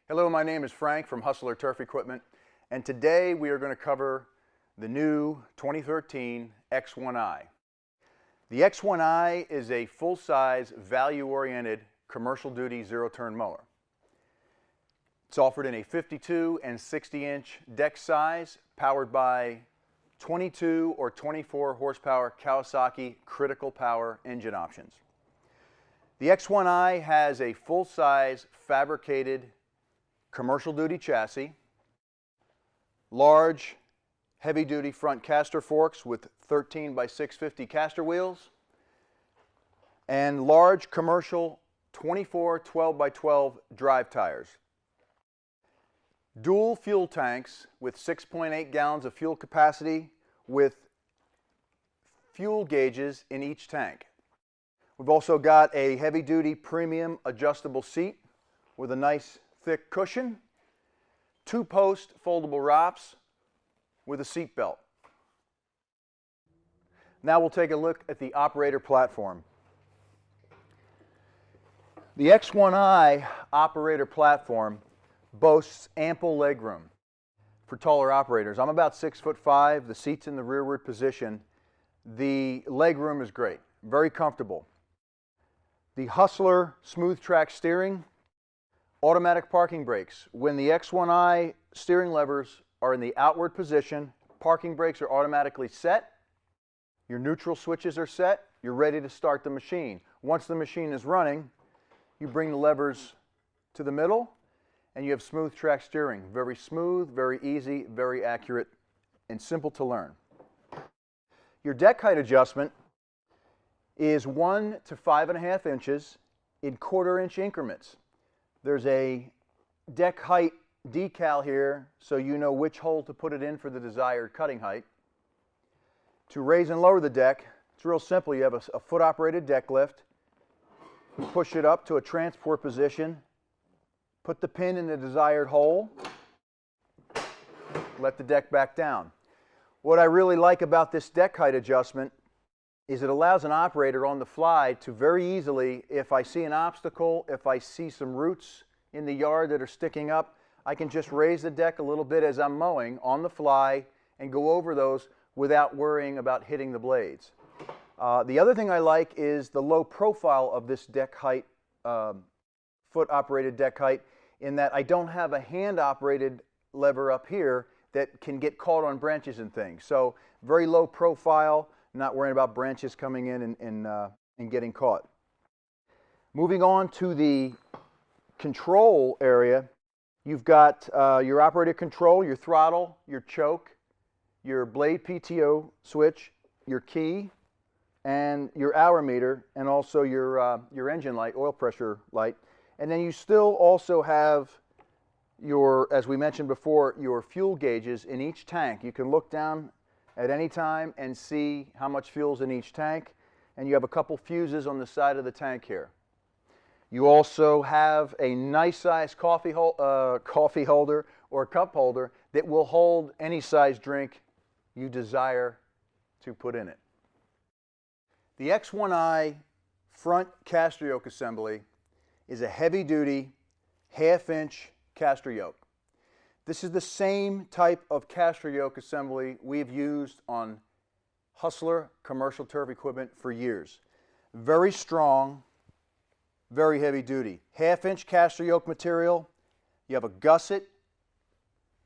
Hello, my name is Frank from Hustler Turf Equipment, and today we are going to cover the new 2013 X1i. The X1i is a full-size, value-oriented, commercial-duty zero-turn mower. It's offered in a 52 and 60-inch deck size, powered by 22 or 24 horsepower Kawasaki critical power engine options. The X1i has a full-size fabricated commercial duty chassis, large heavy-duty front caster forks with 13 by 650 caster wheels, and large commercial 24 12 by 12 drive tires. Dual fuel tanks with 6.8 gallons of fuel capacity with fuel gauges in each tank. We've also got a heavy-duty premium adjustable seat with a nice thick cushion, 2-post foldable ROPS with a seat belt. Now we'll take a look at the operator platform. The X1i operator platform boasts ample legroom for taller operators. I'm about 6'5", the seat's in the rearward position. The legroom is great, very comfortable. The Hustler smooth track steering, automatic parking brakes. When the X1i steering levers are in the outward position, parking brakes are automatically set, your neutral switches are set, you're ready to start the machine. Once the machine is running, you bring the levers to the middle and you have smooth track steering. Very smooth, very easy, very accurate, and simple to learn. Your deck height adjustment is 1 to 5.5 inches in quarter-inch increments. There's a deck height decal here so you know which hole to put it in for the desired cutting height. To raise and lower the deck, it's real simple. You have a foot-operated deck lift. You push it up to a transport position, put the pin in the desired hole, let the deck back down. What I really like about this deck height adjustment is it allows an operator on the fly to very easily, if I see an obstacle, if I see some roots in the yard that are sticking up, I can just raise the deck a little bit as I'm mowing on the fly and go over those without worrying about hitting the blades. The other thing I like is the low profile of this deck height, foot-operated deck height, in that I don't have a hand-operated lever up here that can get caught on branches and things. So very low profile, not worrying about branches coming in and getting caught. Moving on to the control area, you've got your operator control, your throttle, your choke, your blade PTO switch, your key, and your hour meter, and also your engine light, oil pressure light. And then you still also have your, as we mentioned before, your fuel gauges in each tank. You can look down at any time and see how much fuel's in each tank, and you have a couple fuses on the side of the tank here. You also have a nice size coffee holder or cup holder that will hold any size drink you desire to put in it. The X1i front caster yoke assembly is a heavy-duty, half-inch caster yoke. This is the same type of caster yoke assembly we've used on Hustler commercial turf equipment for years. Very strong, very heavy duty. Half-inch caster yoke material. You have a gusset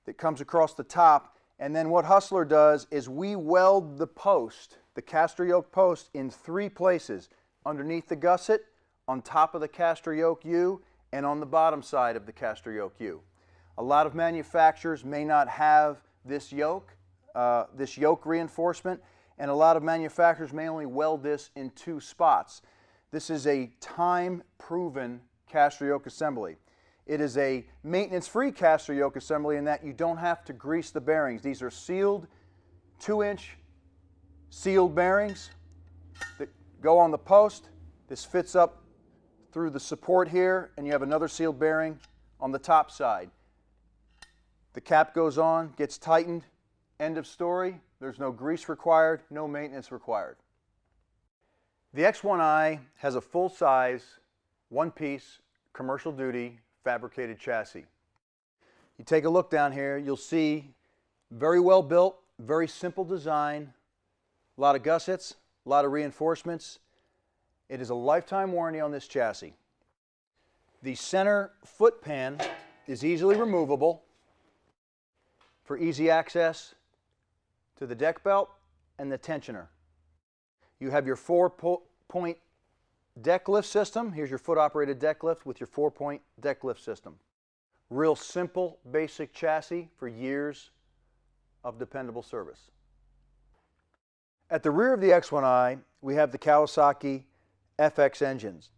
that comes across the top, and then what Hustler does is we weld the post, the caster yoke post, in 3 places: underneath the gusset, on top of the caster yoke U, and on the bottom side of the caster yoke U. A lot of manufacturers may not have this yoke reinforcement, and a lot of manufacturers may only weld this in 2 spots. This is a time-proven caster yoke assembly. It is a maintenance-free caster yoke assembly in that you don't have to grease the bearings. These are sealed 2-inch sealed bearings that go on the post. This fits up through the support here, and you have another sealed bearing on the top side. The cap goes on, gets tightened, end of story. There's no grease required, no maintenance required. The X1i has a full-size, one-piece, commercial duty fabricated chassis. You take a look down here, you'll see very well built, very simple design, a lot of gussets, a lot of reinforcements. It is a lifetime warranty on this chassis. The center foot pan is easily removable for easy access to the deck belt and the tensioner. You have your 4-point deck lift system. Here's your foot-operated deck lift with your 4-point deck lift system. Real simple, basic chassis for years of dependable service. At the rear of the XONEi, we have the Kawasaki FX engines.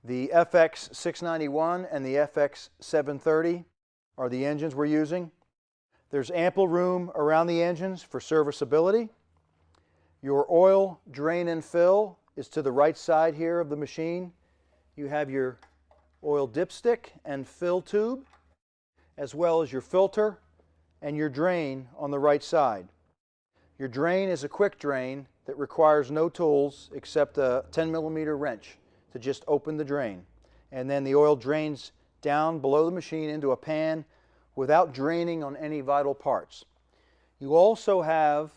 The FX 691 and the FX 730 are the engines we're using. There's ample room around the engines for serviceability. Your oil drain and fill is to the right side here of the machine. You have your oil dipstick and fill tube, as well as your filter and your drain on the right side. Your drain is a quick drain that requires no tools except a 10mm wrench to just open the drain. And then the oil drains down below the machine into a pan without draining on any vital parts. You also have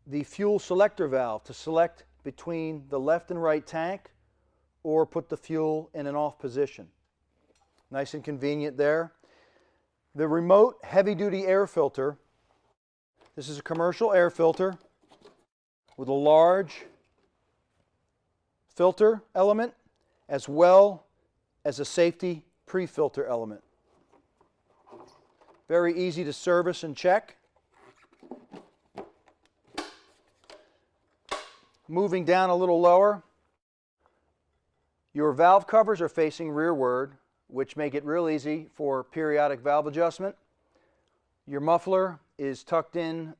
the fuel selector valve to select between the left and right tank or put the fuel in an off position. Nice and convenient there. The remote heavy-duty air filter. This is a commercial air filter with a large filter element as well as a safety pre-filter element. Very easy to service and check. Moving down a little lower, your valve covers are facing rearward, which make it real easy for periodic valve adjustment. Your muffler is tucked in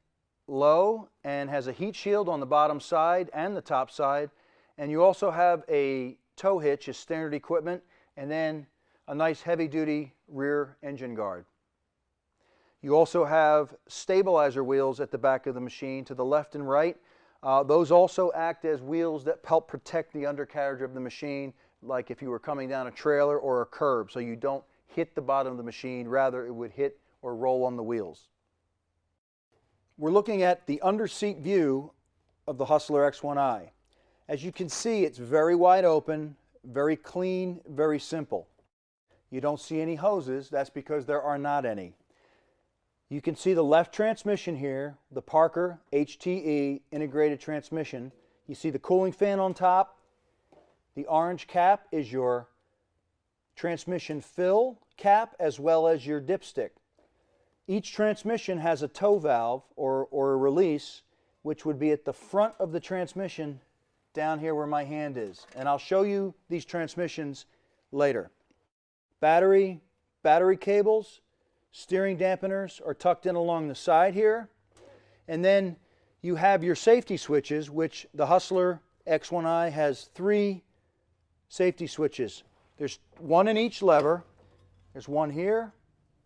low and has a heat shield on the bottom side and the top side. And you also have a tow hitch as standard equipment, and then a nice heavy-duty rear engine guard. You also have stabilizer wheels at the back of the machine to the left and right. Those also act as wheels that help protect the undercarriage of the machine, like if you were coming down a trailer or a curb, so you don't hit the bottom of the machine, rather it would hit or roll on the wheels. We're looking at the under-seat view of the Hustler XONEi. As you can see, it's very wide open, very clean, very simple. You don't see any hoses. That's because there are not any. You can see the left transmission here, the Parker HTE integrated transmission. You see the cooling fan on top. The orange cap is your transmission fill cap as well as your dipstick. Each transmission has a tow valve or a release, which would be at the front of the transmission down here where my hand is. And I'll show you these transmissions later. Battery cables, steering dampeners are tucked in along the side here. And then you have your safety switches, which the Hustler XONEi has 3 safety switches. There's one in each lever. There's one here,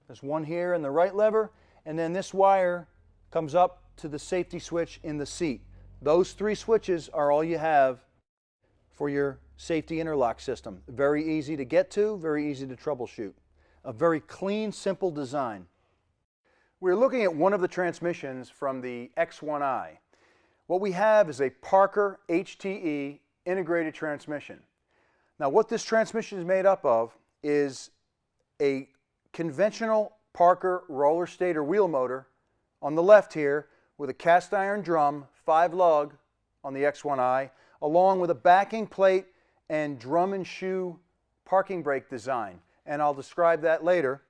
there's one here in the right lever, and then this wire comes up to the safety switch in the seat. Those 3 switches are all you have for your safety interlock system. Very easy to get to, very easy to troubleshoot. A very clean, simple design. We're looking at one of the transmissions from the XONEi. What we have is a Parker HTE integrated transmission. Now what this transmission is made up of is a conventional Parker roller stator wheel motor on the left here with a cast iron drum, 5 lug on the XONEi, along with a backing plate and drum and shoe parking brake design. And I'll describe that later.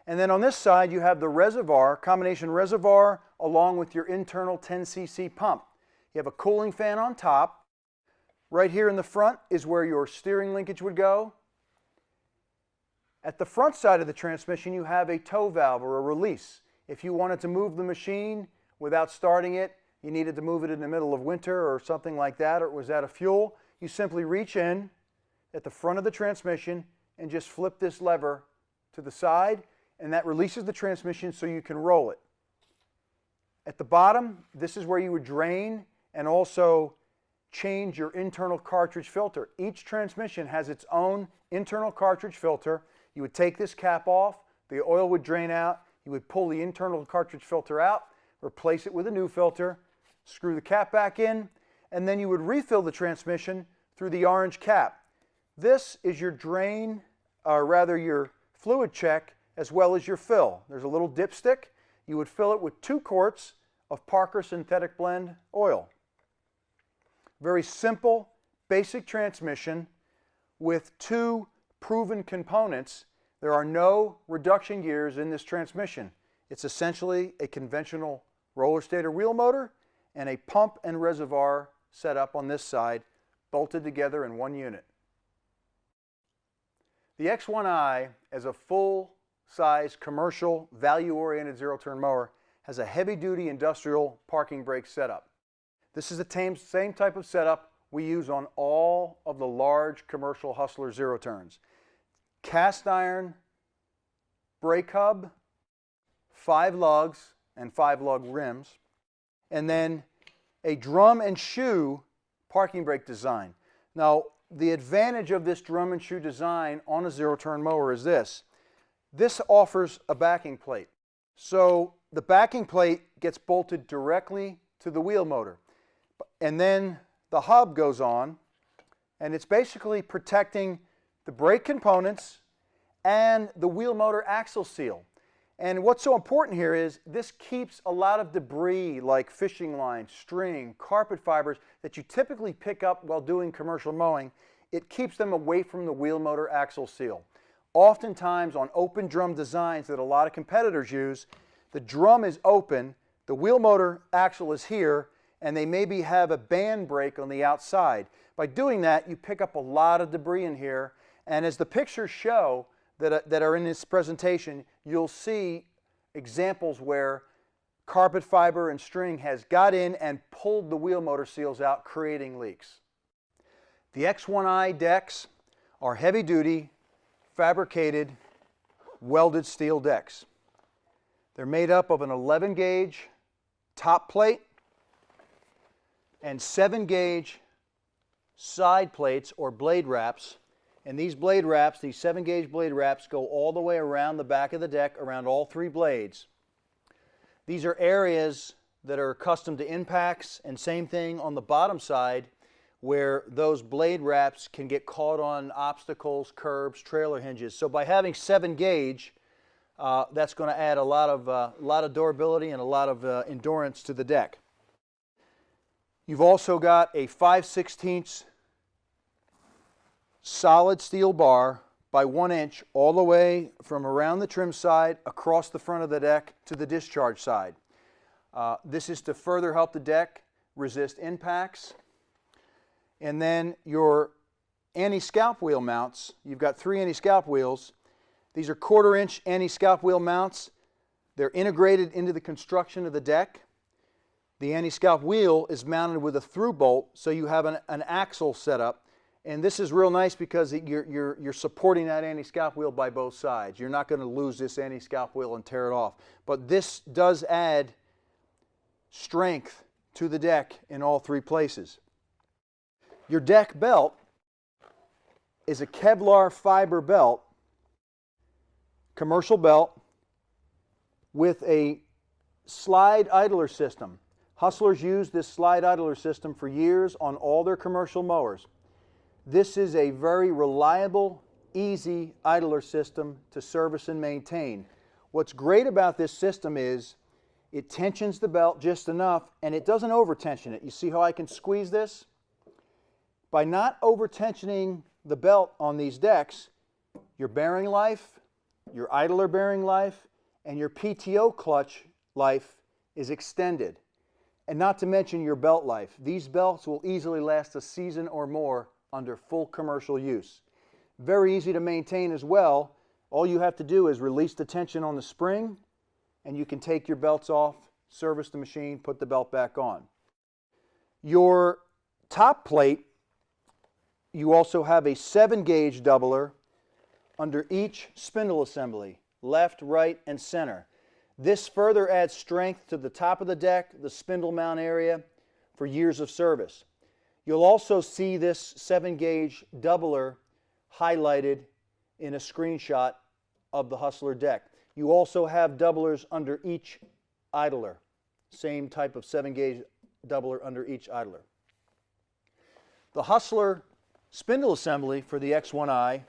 And then on this side you have the reservoir, combination reservoir, along with your internal 10cc pump. You have a cooling fan on top. Right here in the front is where your steering linkage would go. At the front side of the transmission you have a tow valve or a release. If you wanted to move the machine without starting it, you needed to move it in the middle of winter or something like that, or it was out of fuel, you simply reach in at the front of the transmission and just flip this lever to the side, and that releases the transmission so you can roll it. At the bottom, this is where you would drain and also change your internal cartridge filter. Each transmission has its own internal cartridge filter. You would take this cap off, the oil would drain out. You would pull the internal cartridge filter out, replace it with a new filter, screw the cap back in, and then you would refill the transmission through the orange cap. This is your drain, or rather your fluid check, as well as your fill. There's a little dipstick. You would fill it with 2 quarts of Parker Synthetic Blend oil. Very simple, basic transmission with 2 proven components. There are no reduction gears in this transmission. It's essentially a conventional roller stator wheel motor and a pump and reservoir set up on this side, bolted together in one unit. The XONEi, as a full-size commercial value-oriented zero-turn mower, has a heavy-duty industrial parking brake setup. This is the same type of setup we use on all of the large commercial Hustler zero-turns. Cast iron brake hub, 5 lugs and 5 lug rims, and then a drum and shoe parking brake design. Now, the advantage of this drum and shoe design on a zero-turn mower is this. This offers a backing plate. So the backing plate gets bolted directly to the wheel motor. And then the hub goes on, and it's basically protecting the brake components and the wheel motor axle seal. And what's so important here is this keeps a lot of debris like fishing line, string, carpet fibers that you typically pick up while doing commercial mowing. It keeps them away from the wheel motor axle seal. Oftentimes on open drum designs that a lot of competitors use, the drum is open, the wheel motor axle is here, and they maybe have a band brake on the outside. By doing that, you pick up a lot of debris in here, and as the pictures show that are in this presentation, you'll see examples where carpet fiber and string has got in and pulled the wheel motor seals out, creating leaks. The XONEi decks are heavy-duty, fabricated, welded steel decks. They're made up of an 11-gauge top plate and 7-gauge side plates or blade wraps. And these blade wraps, these 7-gauge blade wraps, go all the way around the back of the deck, around all 3 blades. These are areas that are accustomed to impacts, and same thing on the bottom side, where those blade wraps can get caught on obstacles, curbs, trailer hinges. So by having 7-gauge, that's going to add a lot of durability and a lot of endurance to the deck. You've also got a 5/16 solid steel bar by 1 inch all the way from around the trim side across the front of the deck to the discharge side. This is to further help the deck resist impacts. And then your anti-scalp wheel mounts, you've got 3 anti-scalp wheels. These are 1/4 inch anti-scalp wheel mounts. They're integrated into the construction of the deck. The anti-scalp wheel is mounted with a through bolt, so you have an axle set up. And this is real nice because you're supporting that anti-scalp wheel by both sides. You're not going to lose this anti-scalp wheel and tear it off. But this does add strength to the deck in all 3 places. Your deck belt is a Kevlar fiber belt, commercial belt, with a slide idler system. Hustlers use this slide idler system for years on all their commercial mowers. This is a very reliable, easy idler system to service and maintain. What's great about this system is it tensions the belt just enough and it doesn't over-tension it. You see how I can squeeze this? By not over-tensioning the belt on these decks, your bearing life, your idler bearing life, and your PTO clutch life is extended. And not to mention your belt life. These belts will easily last a season or more under full commercial use. Very easy to maintain as well. All you have to do is release the tension on the spring and you can take your belts off, service the machine, put the belt back on. Your top plate, you also have a 7-gauge doubler under each spindle assembly, left, right, and center. This further adds strength to the top of the deck, the spindle mount area, for years of service. You'll also see this 7-gauge doubler highlighted in a screenshot of the Hustler deck. You also have doublers under each idler. Same type of 7-gauge doubler under each idler. The Hustler spindle assembly for the X1i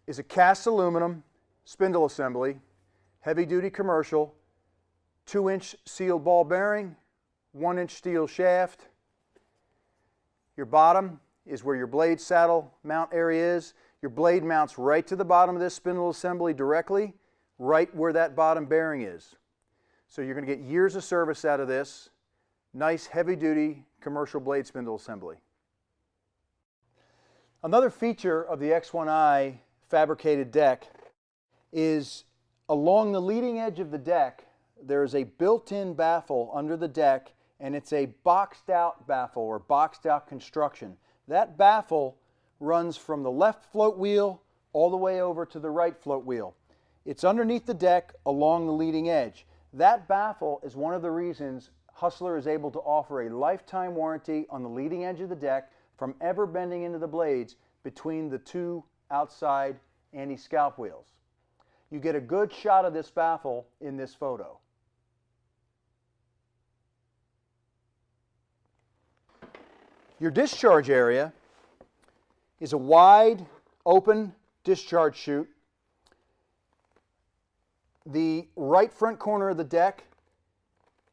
is a cast aluminum spindle assembly, heavy-duty commercial, 2-inch sealed ball bearing, 1-inch steel shaft. Your bottom is where your blade saddle mount area is. Your blade mounts right to the bottom of this spindle assembly directly, right where that bottom bearing is. So you're going to get years of service out of this. Nice heavy-duty commercial blade spindle assembly. Another feature of the X1i fabricated deck is along the leading edge of the deck there is a built-in baffle under the deck, and it's a boxed out baffle or boxed out construction. That baffle runs from the left float wheel all the way over to the right float wheel. It's underneath the deck along the leading edge. That baffle is one of the reasons Hustler is able to offer a lifetime warranty on the leading edge of the deck from ever bending into the blades between the two outside anti-scalp wheels. You get a good shot of this baffle in this photo. Your discharge area is a wide open discharge chute. The right front corner of the deck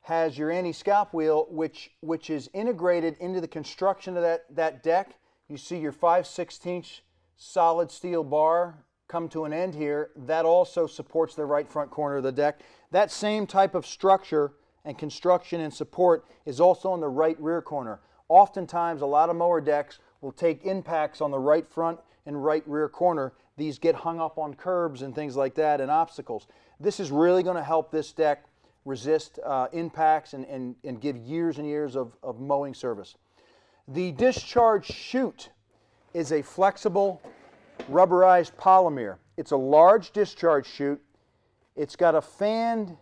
has your anti-scalp wheel, which is integrated into the construction of that deck. You see your 5/16 solid steel bar come to an end here. That also supports the right front corner of the deck. That same type of structure and construction and support is also on the right rear corner. Oftentimes, a lot of mower decks will take impacts on the right front and right rear corner. These get hung up on curbs and things like that and obstacles. This is really going to help this deck resist impacts and give years and years of mowing service. The discharge chute is a flexible rubberized polymer. It's a large discharge chute. It's got a fanned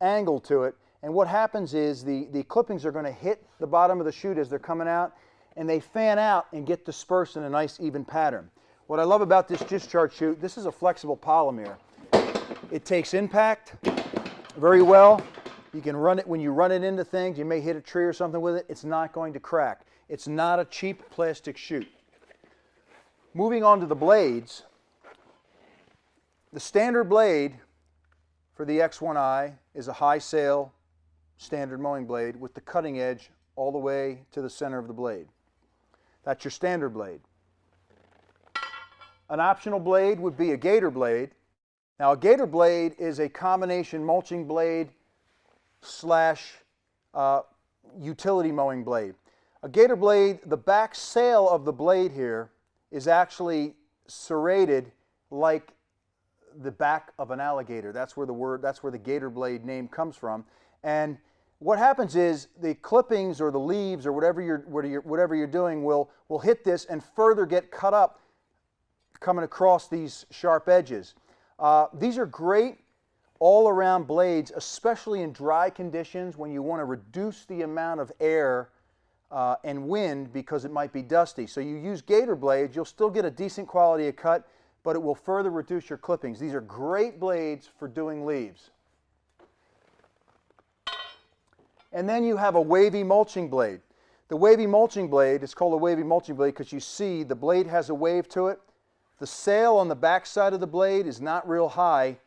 angle to it, and what happens is the clippings are going to hit the bottom of the chute as they're coming out, and they fan out and get dispersed in a nice even pattern. What I love about this discharge chute, this is a flexible polymer. It takes impact very well. You can run it, when you run it into things, you may hit a tree or something with it, it's not going to crack. It's not a cheap plastic chute. Moving on to the blades, the standard blade for the X1i is a high sail standard mowing blade with the cutting edge all the way to the center of the blade. That's your standard blade. An optional blade would be a gator blade. Now, a gator blade is a combination mulching blade slash utility mowing blade. A gator blade, the back sail of the blade here is actually serrated like the back of an alligator. That's where the gator blade name comes from. And what happens is the clippings or the leaves or whatever you're doing will hit this and further get cut up coming across these sharp edges. These are great all-around blades, especially in dry conditions when you want to reduce the amount of air and wind because it might be dusty. So you use gator blades, you'll still get a decent quality of cut, but it will further reduce your clippings. These are great blades for doing leaves. And then you have a wavy mulching blade. The wavy mulching blade is called a wavy mulching blade because you see the blade has a wave to it. The sail on the back side of the blade is not real high.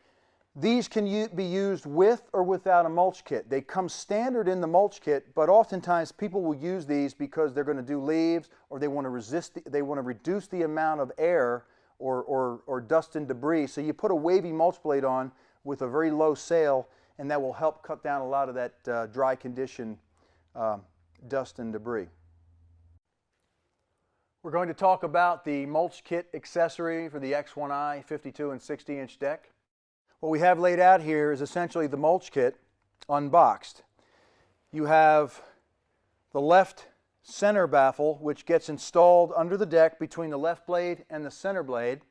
These can be used with or without a mulch kit. They come standard in the mulch kit, but oftentimes people will use these because they're going to do leaves or they want to reduce the amount of air or dust and debris. So you put a wavy mulch blade on with a very low sail, and that will help cut down a lot of that dry condition dust and debris. We're going to talk about the mulch kit accessory for the X1i 52 and 60-inch deck. What we have laid out here is essentially the mulch kit unboxed. You have the left center baffle, which gets installed under the deck between the left blade and the center blade.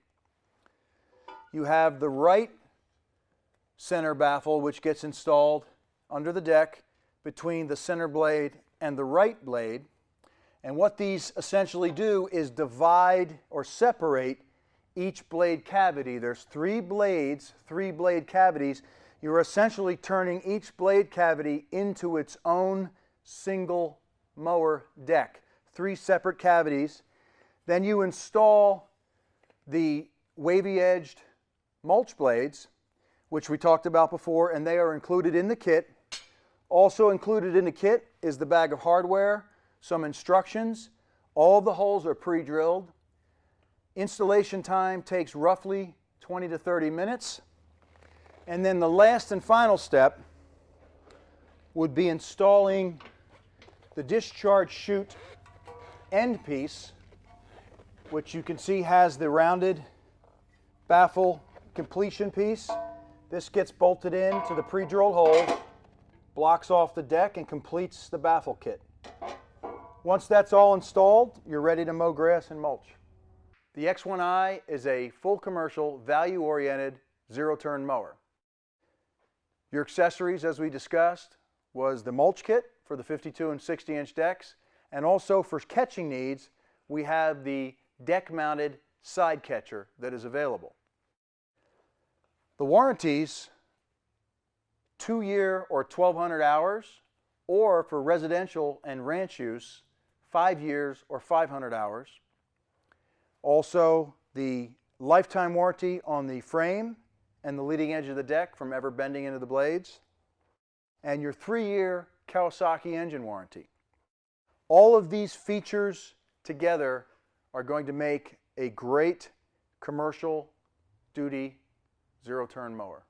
You have the right center baffle, which gets installed under the deck between the center blade and the right blade. And what these essentially do is divide or separate each blade cavity. There's 3 blades, 3 blade cavities. You're essentially turning each blade cavity into its own single mower deck. 3 separate cavities. Then you install the wavy-edged mulch blades, which we talked about before, and they are included in the kit. Also included in the kit is the bag of hardware, some instructions. All of the holes are pre-drilled. Installation time takes roughly 20 to 30 minutes. And then the last and final step would be installing the discharge chute end piece, which you can see has the rounded baffle completion piece. This gets bolted in to the pre-drilled hole, blocks off the deck, and completes the baffle kit. Once that's all installed, you're ready to mow grass and mulch. The XONEi is a full commercial, value-oriented, zero-turn mower. Your accessories, as we discussed, was the mulch kit for the 52 and 60-inch decks, and also for catching needs, we have the deck-mounted side catcher that is available. The warranties, 2-year or 1,200 hours, or for residential and ranch use, 5 years or 500 hours. Also, the lifetime warranty on the frame and the leading edge of the deck from ever bending into the blades, and your 3-year Kawasaki engine warranty. All of these features together are going to make a great commercial duty zero-turn mower.